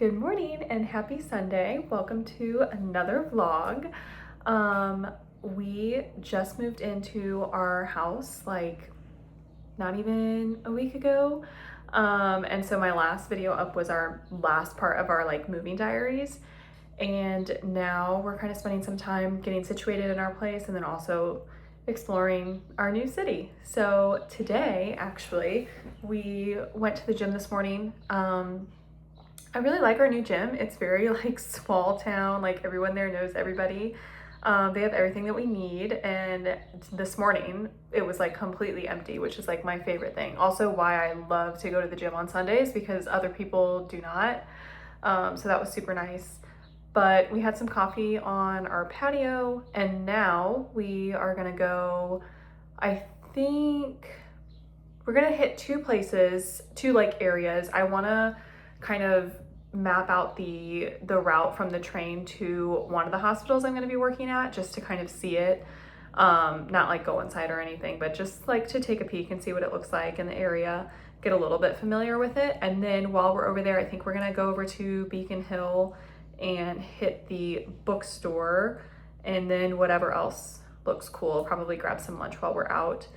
Good morning and happy Sunday. Welcome to another vlog. We just moved into our house like not even a week ago. And so my last video up was our last part of our like moving diaries. And now we're kind of spending some time getting situated in our place and then also exploring our new city. So today, actually, we went to the gym this morning. I really like our new gym. It's very like small town, like everyone there knows everybody. They have everything that we need, and this morning it was like completely empty, which is like my favorite thing. Also why I love to go to the gym on Sundays because other people do not. So that was super nice. But we had some coffee on our patio, and now we are gonna go, I think we're gonna hit two like areas. I wanna kind of map out the route from the train to one of the hospitals I'm gonna be working at, just to kind of see it. Not like go inside or anything, but just like to take a peek and see what it looks like in the area, get a little bit familiar with it. And then while we're over there, I think we're gonna go over to Beacon Hill and hit the bookstore, and then whatever else looks cool, probably grab some lunch while we're out.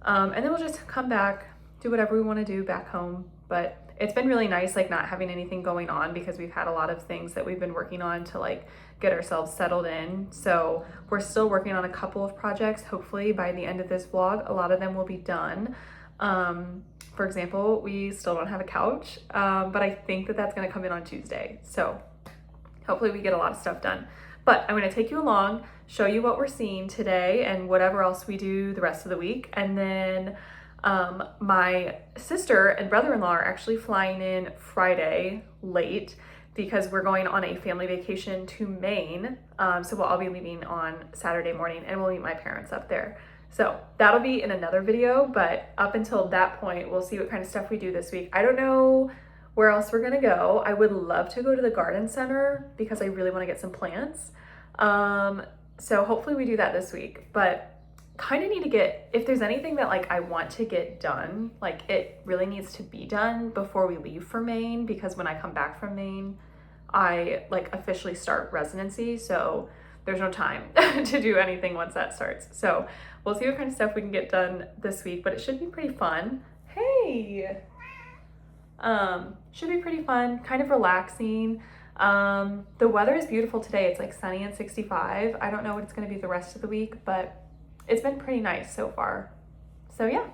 And then we'll just come back, do whatever we want to do back home. But it's been really nice like not having anything going on because we've had a lot of things that we've been working on to like get ourselves settled in. So we're still working on a couple of projects. Hopefully by the end of this vlog, a lot of them will be done. For example, we still don't have a couch, but I think that that's going to come in on Tuesday. So hopefully we get a lot of stuff done. But I'm going to take you along, show you what we're seeing today and whatever else we do the rest of the week. And then my sister and brother-in-law are actually flying in Friday late because we're going on a family vacation to Maine. So we'll all be leaving on Saturday morning and we'll meet my parents up there. So that'll be in another video, but up until that point, we'll see what kind of stuff we do this week. I don't know where else we're gonna go. I would love to go to the garden center because I really wanna get some plants. So hopefully we do that this week, but kind of need to get, if there's anything that like I want to get done, like it really needs to be done before we leave for Maine, because when I come back from Maine, I like officially start residency. So there's no time to do anything once that starts. So we'll see what kind of stuff we can get done this week, but it should be pretty fun. Hey. Should be pretty fun, kind of relaxing. The weather is beautiful today. It's like sunny and 65. I don't know what it's going to be the rest of the week, but it's been pretty nice so far. So yeah.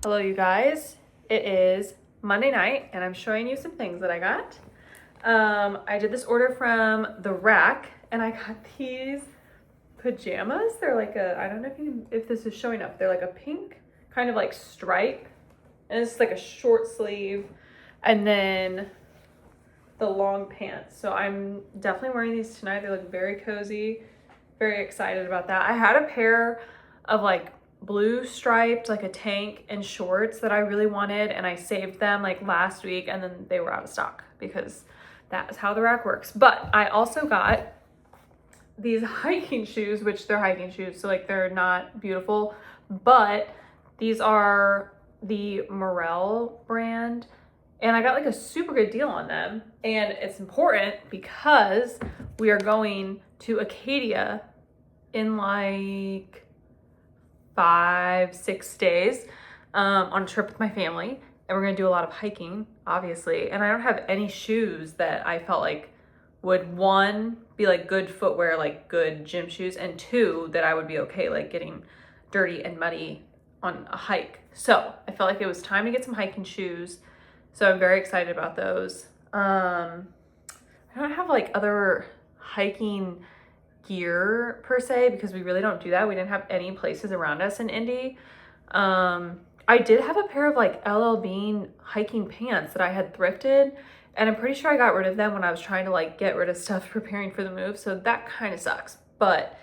Hello, you guys. It is Monday night, and I'm showing you some things that I got. I did this order from the Rack, and I got these pajamas. They're like I don't know if this is showing up. They're like a pink kind of like stripe, and it's like a short sleeve, and then the long pants. So I'm definitely wearing these tonight. They look very cozy. Very excited about that. I had a pair of like blue striped, like a tank and shorts that I really wanted, and I saved them like last week, and then they were out of stock because that is how the Rack works. But I also got these hiking shoes, which they're hiking shoes, so like they're not beautiful, but these are the Morel brand, and I got like a super good deal on them. And it's important because we are going to Acadia in like 5-6 days on a trip with my family, and we're gonna do a lot of hiking, obviously. And I don't have any shoes that I felt like would, one, be like good footwear, like good gym shoes, and two, that I would be okay like getting dirty and muddy on a hike. So I felt like it was time to get some hiking shoes, so I'm very excited about those. I don't have like other hiking gear per se because we really don't do that. We didn't have any places around us in Indy. I did have a pair of like LL Bean hiking pants that I had thrifted, and I'm pretty sure I got rid of them when I was trying to like get rid of stuff preparing for the move, so that kind of sucks, but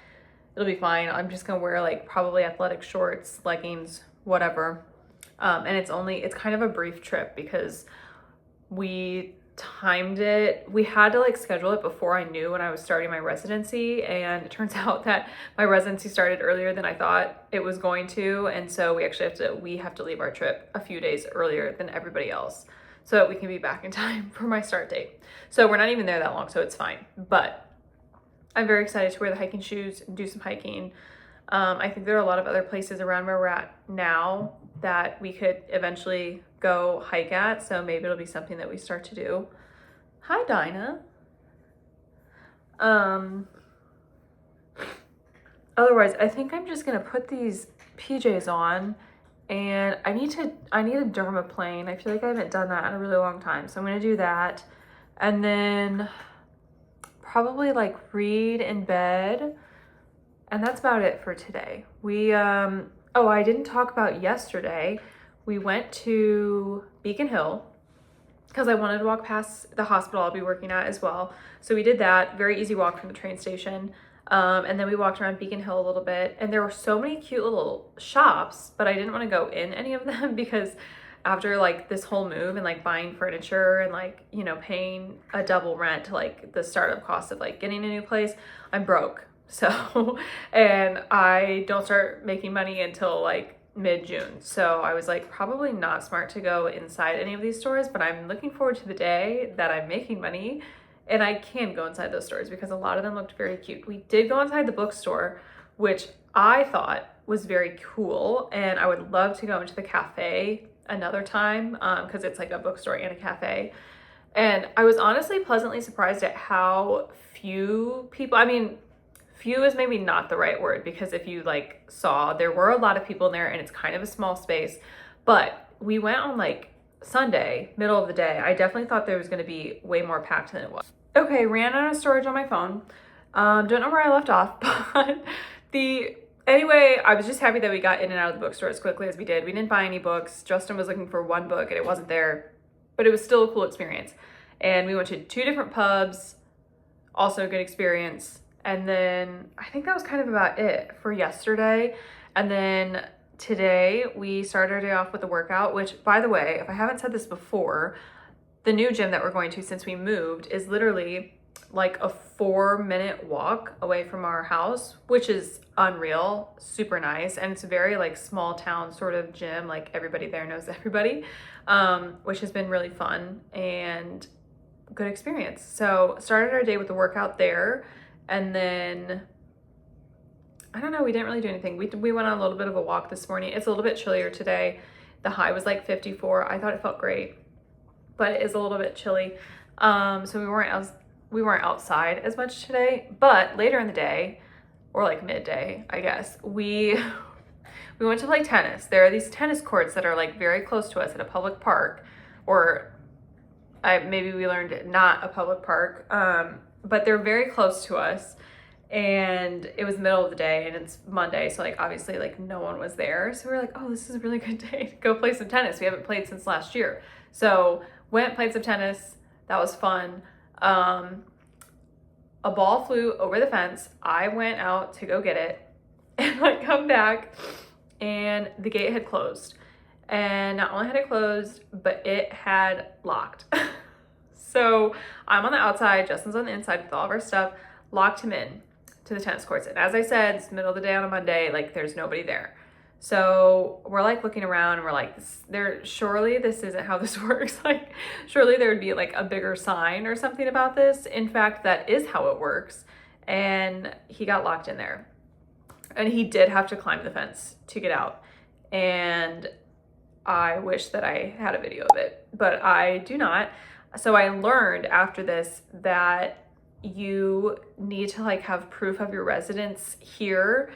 it'll be fine. I'm just gonna wear like probably athletic shorts, leggings, whatever. And it's kind of a brief trip because we timed it. We had to like schedule it before I knew when I was starting my residency, and it turns out that my residency started earlier than I thought it was going to, and so we actually have to leave our trip a few days earlier than everybody else so that we can be back in time for my start date. So we're not even there that long, so it's fine. But I'm very excited to wear the hiking shoes and do some hiking. I think there are a lot of other places around where we're at now that we could eventually go hike at, so maybe it'll be something that we start to do. Hi, Dinah. Otherwise, I think I'm just gonna put these PJs on, and I need a dermaplane. I feel like I haven't done that in a really long time, so I'm gonna do that, and then probably like read in bed, and that's about it for today. We oh, I didn't talk about yesterday. We went to Beacon Hill because I wanted to walk past the hospital I'll be working at as well. So we did that, very easy walk from the train station. And then we walked around Beacon Hill a little bit, and there were so many cute little shops, but I didn't want to go in any of them because after like this whole move and like buying furniture and like, you know, paying a double rent to like the startup cost of like getting a new place, I'm broke. So, and I don't start making money until like mid-June. So I was like, probably not smart to go inside any of these stores, but I'm looking forward to the day that I'm making money and I can go inside those stores because a lot of them looked very cute. We did go inside the bookstore, which I thought was very cool, and I would love to go into the cafe another time because it's like a bookstore and a cafe. And I was honestly pleasantly surprised at how few people, I mean, few is maybe not the right word because if you like saw, there were a lot of people in there and it's kind of a small space, but we went on like Sunday, middle of the day. I definitely thought there was going to be way more packed than it was. Okay, ran out of storage on my phone. Don't know where I left off, but anyway, I was just happy that we got in and out of the bookstore as quickly as we did. We didn't buy any books. Justin was looking for one book and it wasn't there, but it was still a cool experience. And we went to 2 different pubs, also a good experience. And then I think that was kind of about it for yesterday. And then today we started our day off with a workout, which, by the way, if I haven't said this before, the new gym that we're going to since we moved is literally like a 4-minute walk away from our house, which is unreal, super nice. And it's a very like small town sort of gym, like everybody there knows everybody, which has been really fun and good experience. So started our day with the workout there. And then, I don't know, we didn't really do anything. We went on a little bit of a walk this morning. It's a little bit chillier today. The high was like 54. I thought it felt great, but it is a little bit chilly. So we weren't outside as much today, but later in the day, or like midday, I guess, we We went to play tennis. There are these tennis courts that are like very close to us at a public park, or maybe we learned not a public park, but they're very close to us. And it was the middle of the day and it's Monday, so like obviously like no one was there, so we were like, oh, this is a really good day to go play some tennis. We haven't played since last year, so went, played some tennis. That was fun. A ball flew over the fence. I went out to go get it and I come back and the gate had closed, and not only had it closed, but it had locked. So I'm on the outside, Justin's on the inside with all of our stuff, locked him in to the tennis courts. And as I said, it's the middle of the day on a Monday, like there's nobody there. So we're like looking around and we're like, surely this isn't how this works. Like surely there would be like a bigger sign or something about this. In fact, that is how it works. And he got locked in there. And he did have to climb the fence to get out. And I wish that I had a video of it, but I do not. So I learned after this that you need to like have proof of your residence here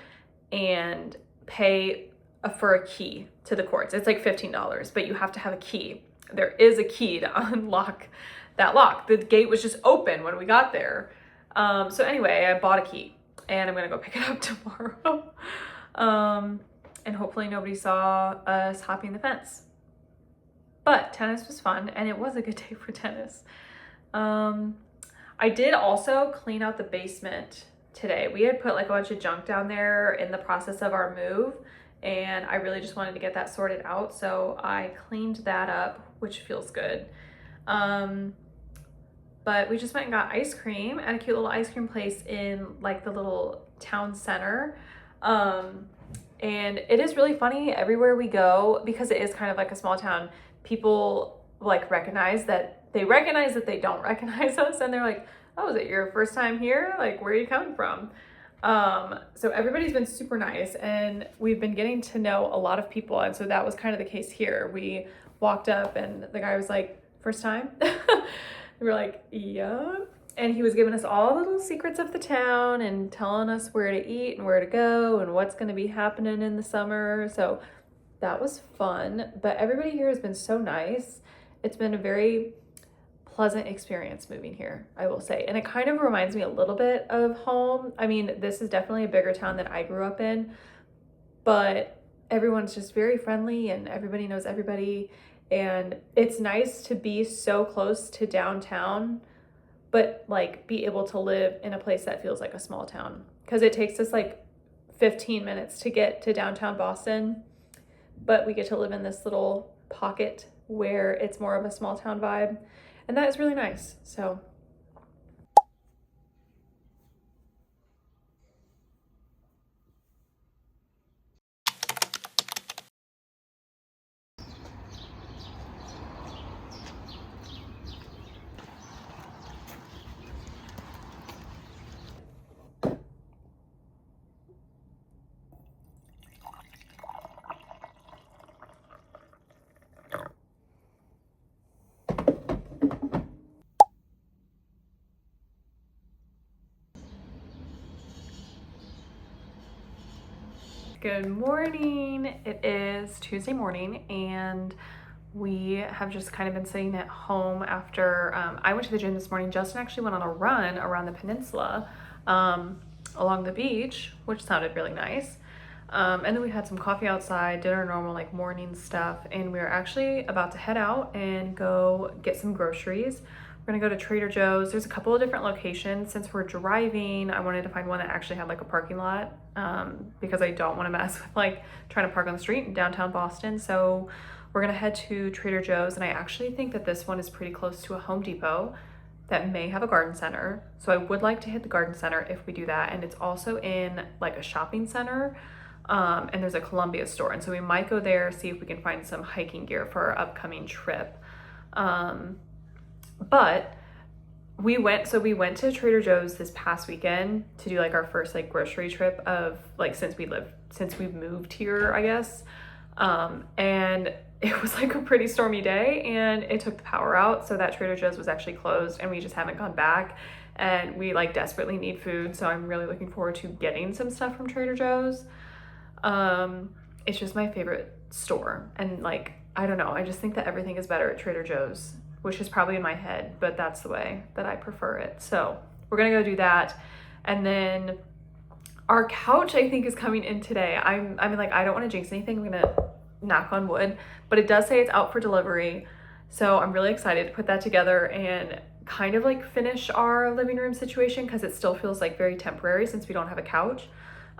and pay for a key to the courts. It's like $15, but you have to have a key. There is a key to unlock that lock. The gate was just open when we got there. So anyway, I bought a key and I'm gonna go pick it up tomorrow. And hopefully nobody saw us hopping the fence. But tennis was fun and it was a good day for tennis. I did also clean out the basement today. We had put like a bunch of junk down there in the process of our move, and I really just wanted to get that sorted out. So I cleaned that up, which feels good. But we just went and got ice cream at a cute little ice cream place in like the little town center. And it is really funny everywhere we go, because it is kind of like a small town. People like recognize that they don't recognize us, and they're like, oh, is it your first time here? Like, where are you coming from? So everybody's been super nice, and we've been getting to know a lot of people, and so that was kind of the case here. We walked up and the guy was like, first time? We were like, yeah. And he was giving us all the little secrets of the town and telling us where to eat and where to go and what's going to be happening in the summer. So that was fun. But everybody here has been so nice. It's been a very pleasant experience moving here, I will say. And it kind of reminds me a little bit of home. I mean, this is definitely a bigger town than I grew up in, but everyone's just very friendly and everybody knows everybody. And it's nice to be so close to downtown, but like be able to live in a place that feels like a small town, because it takes us like 15 minutes to get to downtown Boston, but we get to live in this little pocket where it's more of a small town vibe, and that is really nice. So good morning. It is Tuesday morning and we have just kind of been sitting at home after I went to the gym this morning. Justin actually went on a run around the peninsula along the beach, which sounded really nice. And then we had some coffee outside, did our normal like morning stuff, and we are actually about to head out and go get some groceries. We're gonna go to Trader Joe's. There's a couple of different locations. Since we're driving, I wanted to find one that actually had like a parking lot because I don't want to mess with like trying to park on the street in downtown Boston. So we're gonna head to Trader Joe's, and I actually think that this one is pretty close to a Home Depot that may have a garden center. So I would like to hit the garden center if we do that. And it's also in like a shopping center, and there's a Columbia store. And so we might go there, see if we can find some hiking gear for our upcoming trip. But we went to Trader Joe's this past weekend to do like our first like grocery trip of like since we've moved here, I guess. And it was like a pretty stormy day and it took the power out, so that Trader Joe's was actually closed and we just haven't gone back, and we like desperately need food, so I'm really looking forward to getting some stuff from Trader Joe's. it's just my favorite store. And like, I don't know, I just think that everything is better at Trader Joe's, which is probably in my head, but that's the way that I prefer it. So we're gonna go do that. And then our couch, I think, is coming in today. I mean, like, I don't want to jinx anything. I'm gonna knock on wood, but it does say it's out for delivery. So I'm really excited to put that together and kind of like finish our living room situation, because it still feels like very temporary since we don't have a couch.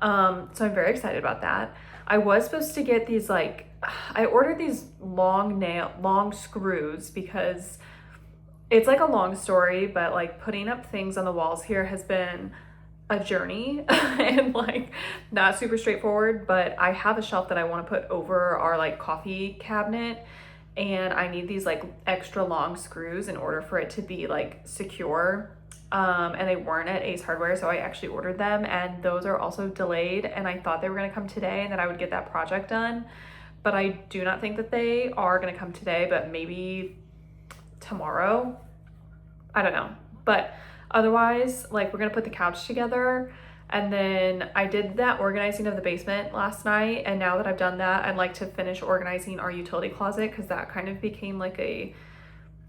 So I'm very excited about that. I was supposed to get these, like, I ordered these long screws, because it's like a long story, but like putting up things on the walls here has been a journey and like not super straightforward. But I have a shelf that I want to put over our like coffee cabinet, and I need these like extra long screws in order for it to be like secure. And they weren't at Ace Hardware, so I actually ordered them, and those are also delayed, and I thought they were going to come today and that I would get that project done, but I do not think that they are going to come today, but maybe tomorrow. I don't know. But otherwise, like, we're going to put the couch together, and then I did that organizing of the basement last night, and now that I've done that, I'd like to finish organizing our utility closet, because that kind of became like a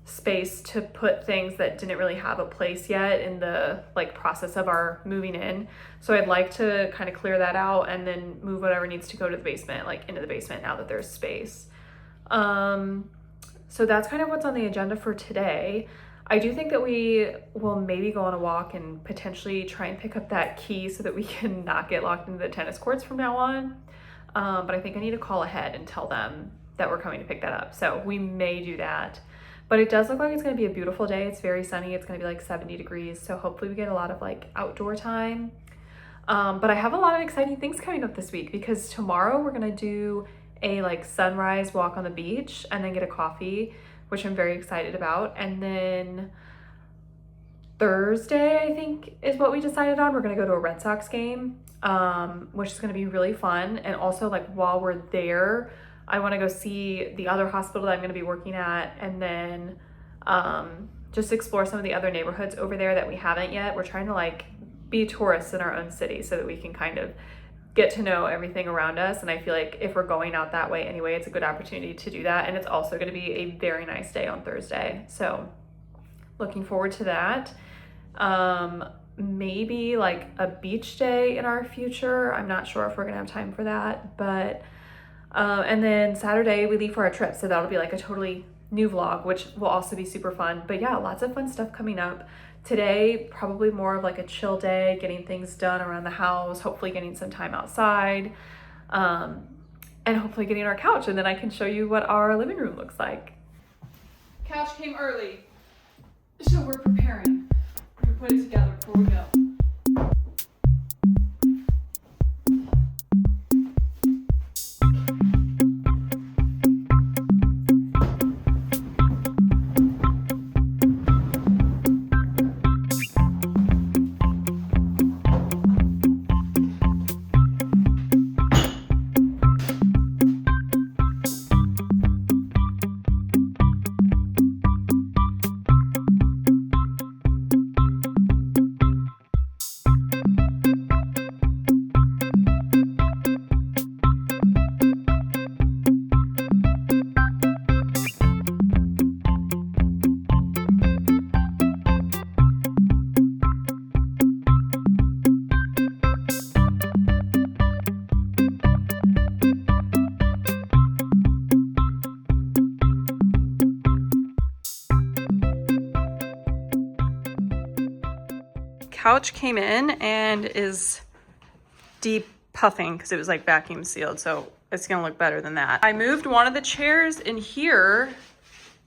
space to put things that didn't really have a place yet in the like process of our moving in. So I'd like to kind of clear that out and then move whatever needs to go to the basement, like into the basement, now that there's space. So that's kind of what's on the agenda for today. I do think that we will maybe go on a walk and potentially try and pick up that key so that we can not get locked into the tennis courts from now on. But I think I need to call ahead and tell them that we're coming to pick that up. So we may do that. But it does look like it's going to be a beautiful day. It's very sunny. It's going to be like 70 degrees. So hopefully we get a lot of like outdoor time. But I have a lot of exciting things coming up this week, because tomorrow we're going to do a like sunrise walk on the beach and then get a coffee, which I'm very excited about. And then Thursday, I think, is what we decided on. We're going to go to a Red Sox game, which is going to be really fun. And also, like, while we're there, I want to go see the other hospital that I'm going to be working at, and then just explore some of the other neighborhoods over there that we haven't yet. We're trying to like be tourists in our own city so that we can kind of get to know everything around us. And I feel like if we're going out that way anyway, it's a good opportunity to do that. And it's also going to be a very nice day on Thursday. So looking forward to that. Maybe like a beach day in our future. I'm not sure if we're going to have time for that, but and then Saturday we leave for our trip, so that'll be like a totally new vlog, which will also be super fun. But yeah, lots of fun stuff coming up. Today, probably more of like a chill day, getting things done around the house, hopefully getting some time outside, and hopefully getting our couch, and then I can show you what our living room looks like. Couch came early, so we're preparing. We're gonna put it together before we go. Couch came in and is deep puffing because it was like vacuum sealed, so it's gonna look better than that. I moved one of the chairs in here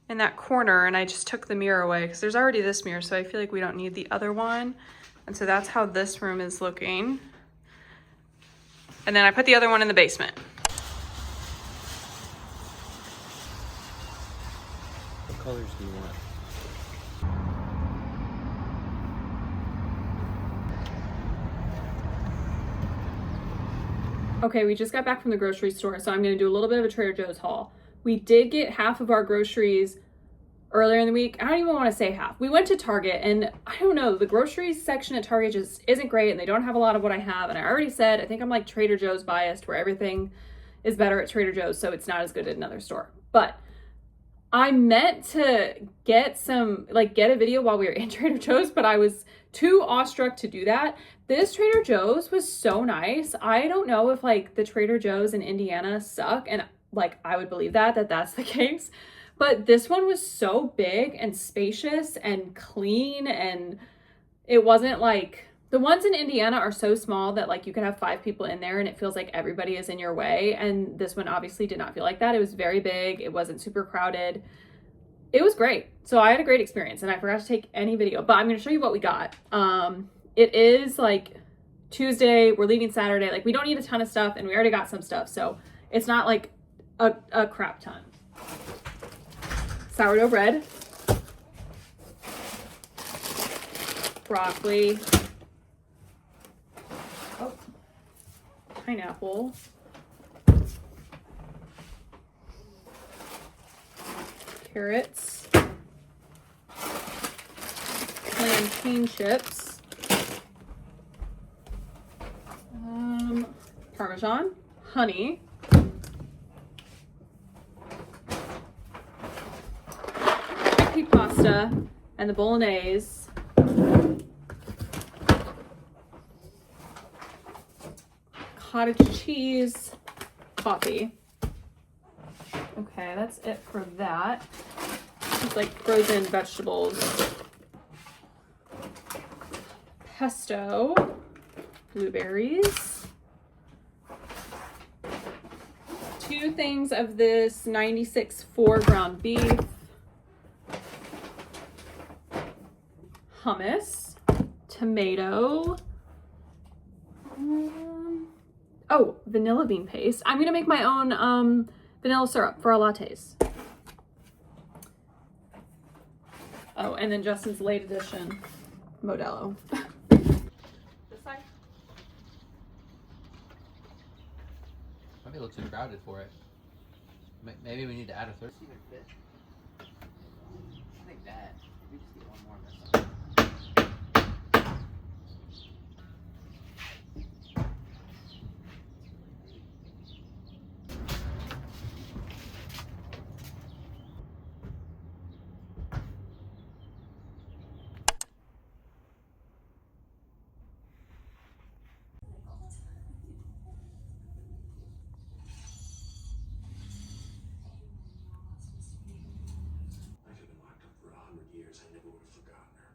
in that corner, and I just took the mirror away because there's already this mirror, so I feel like we don't need the other one. And so that's how this room is looking. And then I put the other one in the basement. What colors do you want? Okay, we just got back from the grocery store, so I'm gonna do a little bit of a Trader Joe's haul. We did get half of our groceries earlier in the week. I don't even want to say half. We went to Target, and I don't know, the groceries section at Target just isn't great, and they don't have a lot of what I have. And I already said, I think I'm like Trader Joe's biased, where everything is better at Trader Joe's, so it's not as good at another store. But I meant to get a video while we were in Trader Joe's, but I was too awestruck to do that. This Trader Joe's was so nice. I don't know if like the Trader Joe's in Indiana suck, and like I would believe that that's the case. But this one was so big and spacious and clean, and it wasn't like the ones in Indiana are so small that like you can have 5 people in there and it feels like everybody is in your way. And this one obviously did not feel like that. It was very big. It wasn't super crowded. It was great. So I had a great experience, and I forgot to take any video, but I'm going to show you what we got. It is like Tuesday. We're leaving Saturday. Like we don't need a ton of stuff, and we already got some stuff. So it's not like a crap ton. Sourdough bread, broccoli, pineapple, carrots, plantain chips, Parmesan, honey, chickpea pasta, and the bolognese, cottage cheese, coffee. Okay, that's it for that. It's like frozen vegetables, pesto, blueberries, 2 things of this 96.4 ground beef, hummus, tomato, vanilla bean paste. I'm gonna make my own vanilla syrup for our lattes. Oh, and then Justin's late edition Modelo. This side. Might be a little too crowded for it. Maybe we need to add a third. I think that. We just get one more of this. I never would have forgotten her.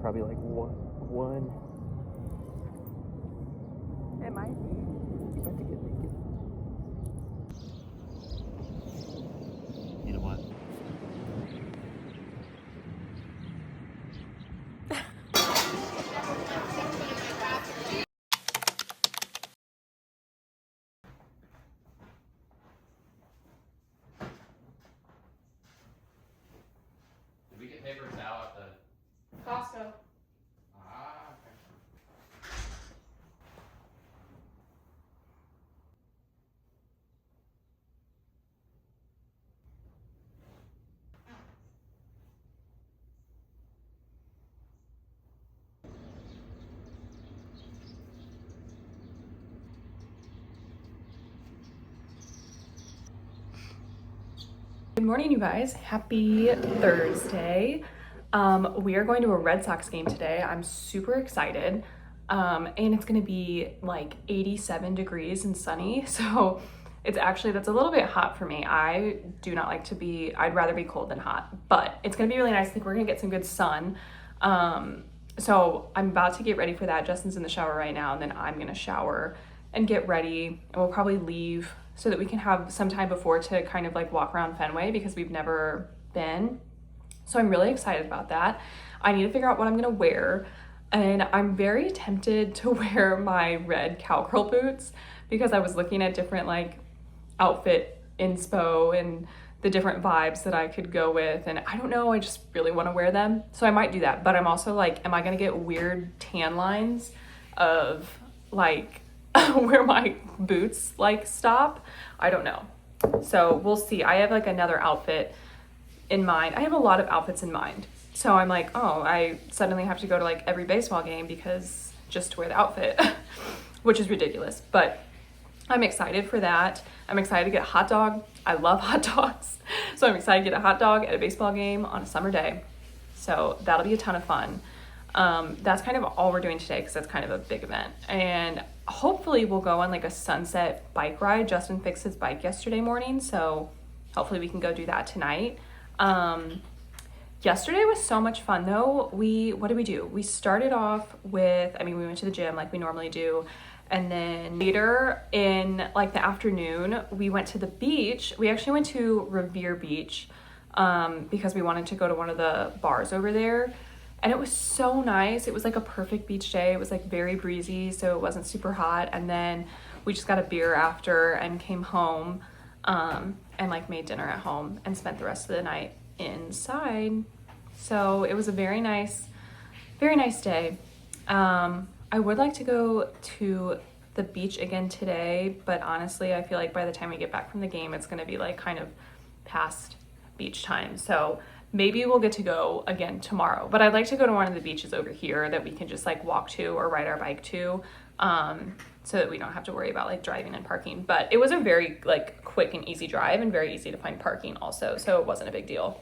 Probably like one. It might be. You might be getting naked. You know what? Good morning, you guys. Happy Thursday. We are going to a Red Sox game today. I'm super excited. And it's gonna be like 87 degrees and sunny. So that's a little bit hot for me. I do not like to be, I'd rather be cold than hot, but it's gonna be really nice. I think we're gonna get some good sun. So I'm about to get ready for that. Justin's in the shower right now, and then I'm gonna shower and get ready, and we'll probably leave so that we can have some time before to kind of like walk around Fenway because we've never been. So I'm really excited about that. I need to figure out what I'm gonna wear, and I'm very tempted to wear my red cowgirl boots because I was looking at different like outfit inspo and the different vibes that I could go with, and I don't know, I just really want to wear them, so I might do that. But I'm also like, am I gonna get weird tan lines of like where my boots like stop? I don't know, so we'll see. I have like another outfit in mind. I have a lot of outfits in mind, so I'm like, oh, I suddenly have to go to like every baseball game because just to wear the outfit which is ridiculous, but I'm excited for that. I'm excited to get a hot dog. I love hot dogs. So I'm excited to get a hot dog at a baseball game on a summer day. So that'll be a ton of fun. That's kind of all we're doing today because that's kind of a big event. And hopefully we'll go on like a sunset bike ride. Justin fixed his bike yesterday morning, so hopefully we can go do that tonight. Yesterday was so much fun though. What did we do? We started off with, we went to the gym like we normally do. And then later in like the afternoon, we went to the beach. We actually went to Revere Beach because we wanted to go to one of the bars over there. And it was so nice. It was like a perfect beach day. It was like very breezy, so it wasn't super hot. And then we just got a beer after and came home and like made dinner at home and spent the rest of the night inside. So it was a very nice day. I would like to go to the beach again today, but honestly, I feel like by the time we get back from the game, it's gonna be like kind of past beach time. So maybe we'll get to go again tomorrow, but I'd like to go to one of the beaches over here that we can just like walk to or ride our bike to, so that we don't have to worry about like driving and parking. But it was a very like quick and easy drive and very easy to find parking also, so it wasn't a big deal.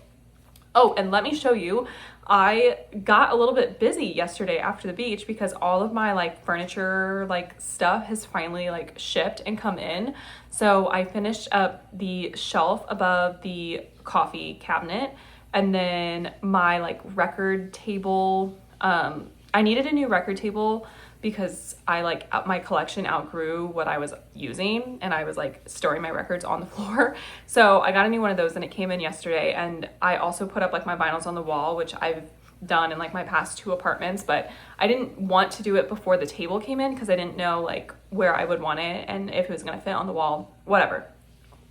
Oh, and let me show you, I got a little bit busy yesterday after the beach because all of my like furniture like stuff has finally like shipped and come in. So I finished up the shelf above the coffee cabinet, and then my like record table. I needed a new record table because my collection outgrew what I was using, and I was like storing my records on the floor. So I got a new one of those and it came in yesterday. And I also put up like my vinyls on the wall, which I've done in like my past 2 apartments, but I didn't want to do it before the table came in because I didn't know like where I would want it and if it was gonna fit on the wall, whatever.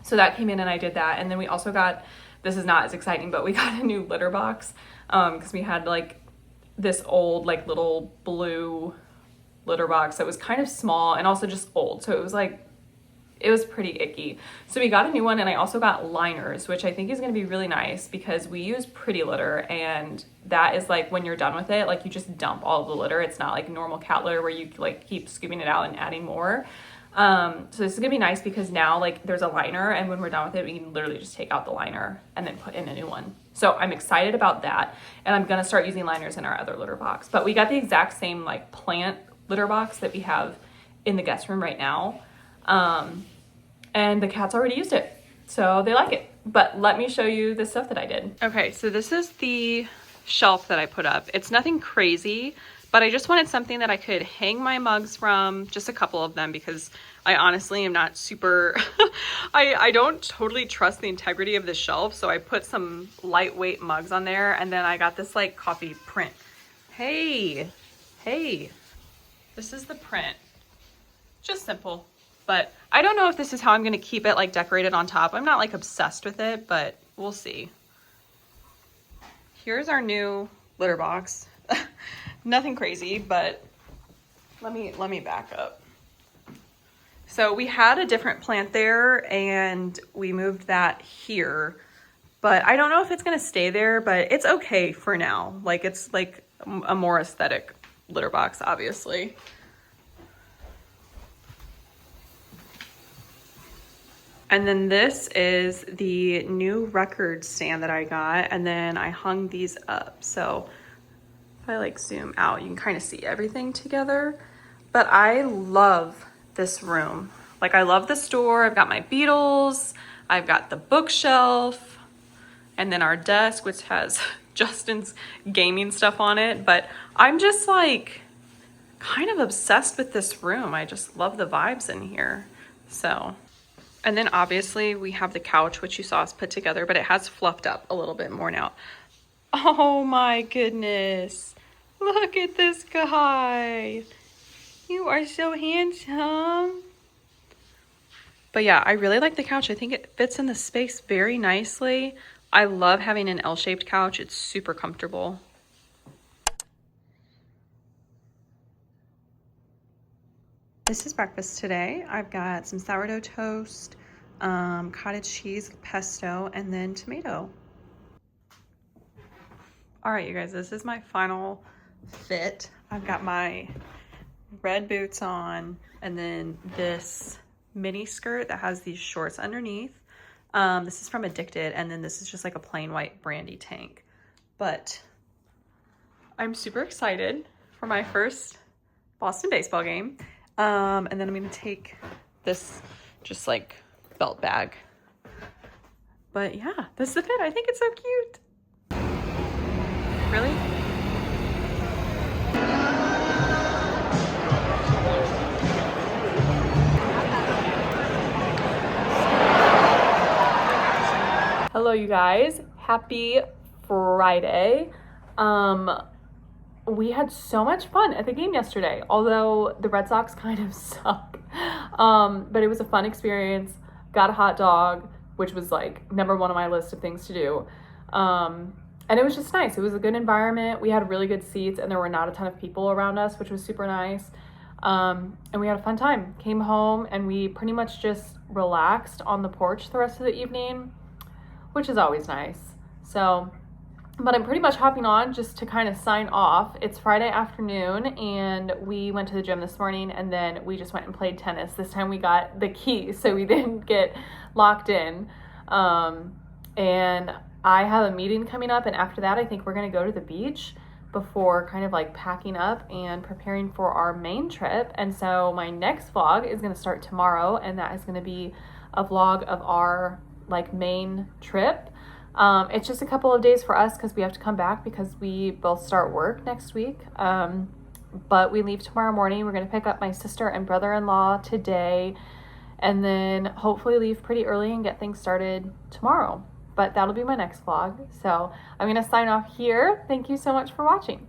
So that came in and I did that. And then we also got, this is not as exciting, but we got a new litter box because we had like this old like little blue litter box that was kind of small and also just old, so it was pretty icky. So we got a new one, and I also got liners, which I think is going to be really nice because we use Pretty Litter, and that is like when you're done with it, like you just dump all of the litter. It's not like normal cat litter where you like keep scooping it out and adding more. So this is gonna be nice because now like there's a liner, and when we're done with it, we can literally just take out the liner and then put in a new one. So I'm excited about that, and I'm gonna start using liners in our other litter box. But we got the exact same like plant litter box that we have in the guest room right now, and the cats already used it, so they like it. But let me show you the stuff that I did. Okay, so this is the shelf that I put up. It's nothing crazy, but I just wanted something that I could hang my mugs from, just a couple of them, because I honestly am not super, I don't totally trust the integrity of the shelf, so I put some lightweight mugs on there, and then I got this like coffee print. Hey, this is the print. Just simple, but I don't know if this is how I'm gonna keep it like decorated on top. I'm not like obsessed with it, but we'll see. Here's our new litter box. Nothing crazy, but let me back up. So we had a different plant there and we moved that here, but I don't know if it's gonna stay there, but it's okay for now. Like it's like a more aesthetic litter box, obviously. And then this is the new record stand that I got, and then I hung these up. So if I like zoom out, you can kind of see everything together. But I love this room. Like, I love the store. I've got my Beatles, I've got the bookshelf, and then our desk, which has Justin's gaming stuff on it. But I'm just like kind of obsessed with this room. I just love the vibes in here. So, and then obviously we have the couch, which you saw us put together, but it has fluffed up a little bit more now. Oh my goodness. Look at this guy. You are so handsome. But yeah, I really like the couch. I think it fits in the space very nicely. I love having an L-shaped couch. It's super comfortable. This is breakfast today. I've got some sourdough toast, cottage cheese, pesto, and then tomato. All right, you guys, this is my final fit. I've got my red boots on, and then this mini skirt that has these shorts underneath. This is from Addicted, and then this is just like a plain white brandy tank. But I'm super excited for my first Boston baseball game. And then I'm gonna take this just like belt bag. But yeah, this is the fit. I think it's so cute. Really? Hello, you guys. Happy Friday. We had so much fun at the game yesterday, although the Red Sox kind of suck. But it was a fun experience. Got a hot dog, which was like number one on my list of things to do. And it was just nice. It was a good environment. We had really good seats, and there were not a ton of people around us, which was super nice. And we had a fun time. Came home, and we pretty much just relaxed on the porch the rest of the evening, which is always nice. So, but I'm pretty much hopping on just to kind of sign off. It's Friday afternoon, and we went to the gym this morning, and then we just went and played tennis. This time we got the key, so we didn't get locked in. And I have a meeting coming up, and after that I think we're gonna go to the beach before kind of like packing up and preparing for our main trip. And so my next vlog is gonna start tomorrow, and that is gonna be a vlog of our like main trip. It's just a couple of days for us because we have to come back because we both start work next week. But we leave tomorrow morning. We're gonna pick up my sister and brother-in-law today, and then hopefully leave pretty early and get things started tomorrow. But that'll be my next vlog. So I'm gonna sign off here. Thank you so much for watching.